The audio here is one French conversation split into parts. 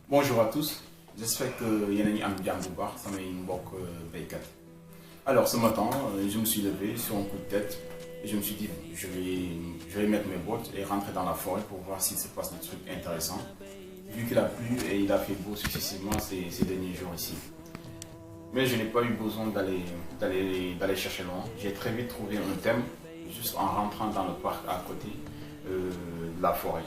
Bonjour à tous, j'espère que vous allez bien ça m'a une bonne bécane. Alors ce matin, je me suis levé sur un coup de tête et je me suis dit je vais mettre mes bottes et rentrer dans la forêt pour voir s'il se passe des trucs intéressants. Vu qu'il a plu et il a fait beau successivement ces derniers jours ici. Mais je n'ai pas eu besoin d'aller chercher loin. J'ai très vite trouvé un thème juste en rentrant dans le parc à côté de la forêt.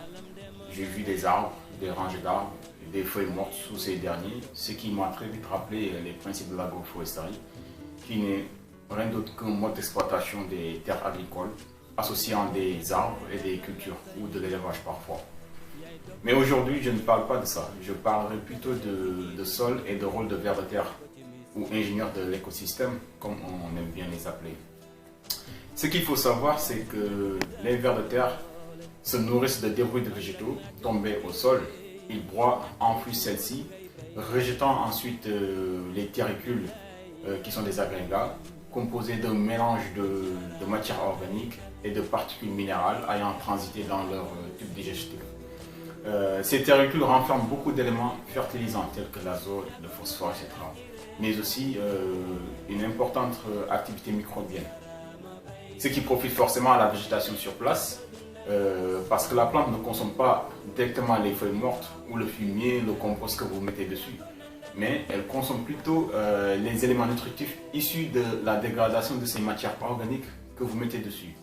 J'ai vu des arbres, des rangées d'arbres, des feuilles mortes sous ces derniers, ce qui m'a très vite rappelé les principes de l'agroforesterie, qui n'est rien d'autre qu'un mode d'exploitation des terres agricoles, associant des arbres et des cultures, ou de l'élevage parfois. Mais aujourd'hui, je ne parle pas de ça, je parlerai plutôt de sol et de rôle de vers de terre, ou ingénieur de l'écosystème, comme on aime bien les appeler. Ce qu'il faut savoir, c'est que les vers de terre se nourrissent de débris de végétaux tombés au sol. Ils broient, enfouissent celles-ci, rejetant ensuite les terricules qui sont des agrégats composés d'un mélange de matières organiques et de particules minérales ayant transité dans leur tube digestif. Ces terricules renferment beaucoup d'éléments fertilisants tels que l'azote, le phosphore, etc. Mais aussi une importante activité microbienne. Ce qui profite forcément à la végétation sur place, parce que la plante ne consomme pas directement les feuilles mortes ou le fumier, le compost que vous mettez dessus, mais elle consomme plutôt les éléments nutritifs issus de la dégradation de ces matières organiques que vous mettez dessus.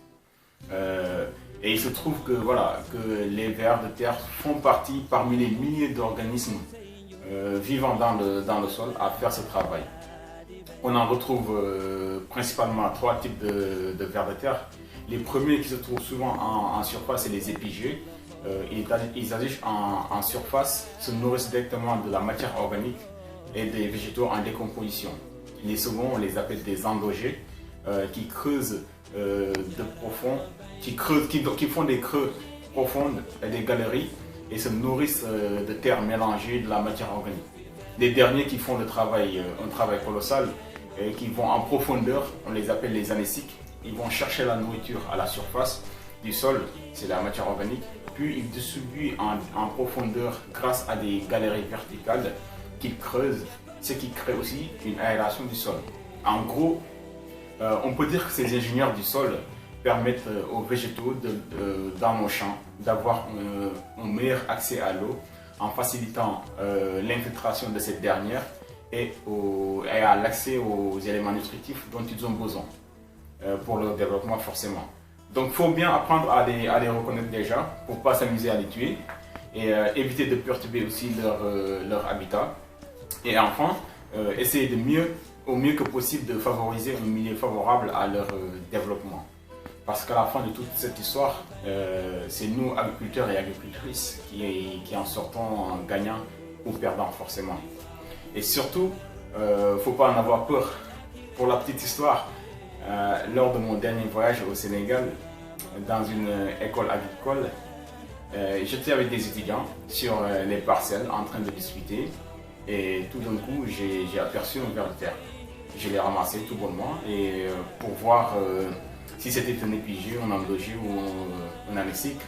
Et il se trouve que, voilà, que les vers de terre font partie parmi les milliers d'organismes vivant dans le sol à faire ce travail. On en retrouve principalement trois types de vers de terre. Les premiers qui se trouvent souvent en surface, c'est les épigées. Ils agissent en surface, se nourrissent directement de la matière organique et des végétaux en décomposition. Les seconds, on les appelle des endogés, qui creusent de profond, qui font des creux profonds et des galeries et se nourrissent de terre mélangée de la matière organique. Les derniers qui font un travail colossal et qui vont en profondeur, on les appelle les anéciques. Ils vont chercher la nourriture à la surface du sol, c'est la matière organique, puis ils distribuent en profondeur grâce à des galeries verticales qu'ils creusent, ce qui crée aussi une aération du sol. En gros, on peut dire que ces ingénieurs du sol permettent aux végétaux dans nos champs d'avoir un meilleur accès à l'eau en facilitant l'infiltration de cette dernière et à l'accès aux éléments nutritifs dont ils ont besoin pour leur développement forcément. Donc il faut bien apprendre à les reconnaître déjà pour ne pas s'amuser à les tuer et éviter de perturber aussi leur habitat. Et enfin, essayer au mieux que possible de favoriser un milieu favorable à leur développement. Parce qu'à la fin de toute cette histoire, c'est nous, agriculteurs et agricultrices, qui en sortons gagnants ou perdants forcément. Et surtout, il ne faut pas en avoir peur. Pour la petite histoire, lors de mon dernier voyage au Sénégal, dans une école agricole, j'étais avec des étudiants sur les parcelles en train de discuter et tout d'un coup j'ai aperçu un ver de terre. Je l'ai ramassé tout bonnement et pour voir si c'était un épigée, un endogé ou un anécique.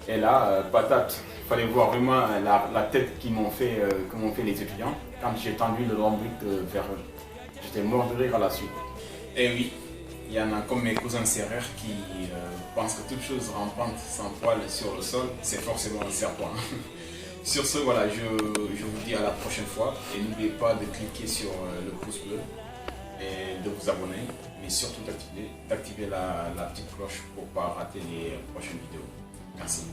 Et là, patate, il fallait voir vraiment la tête que m'ont fait les étudiants quand j'ai tendu le lombric vers eux. J'étais mort de rire à la suite. Et oui, il y en a comme mes cousins serrères qui pensent que toute chose rampante sans poil sur le sol, c'est forcément un serpent. Sur ce, voilà, je vous dis à la prochaine fois et n'oubliez pas de cliquer sur le pouce bleu et de vous abonner, mais surtout d'activer la petite cloche pour ne pas rater les prochaines vidéos. Merci.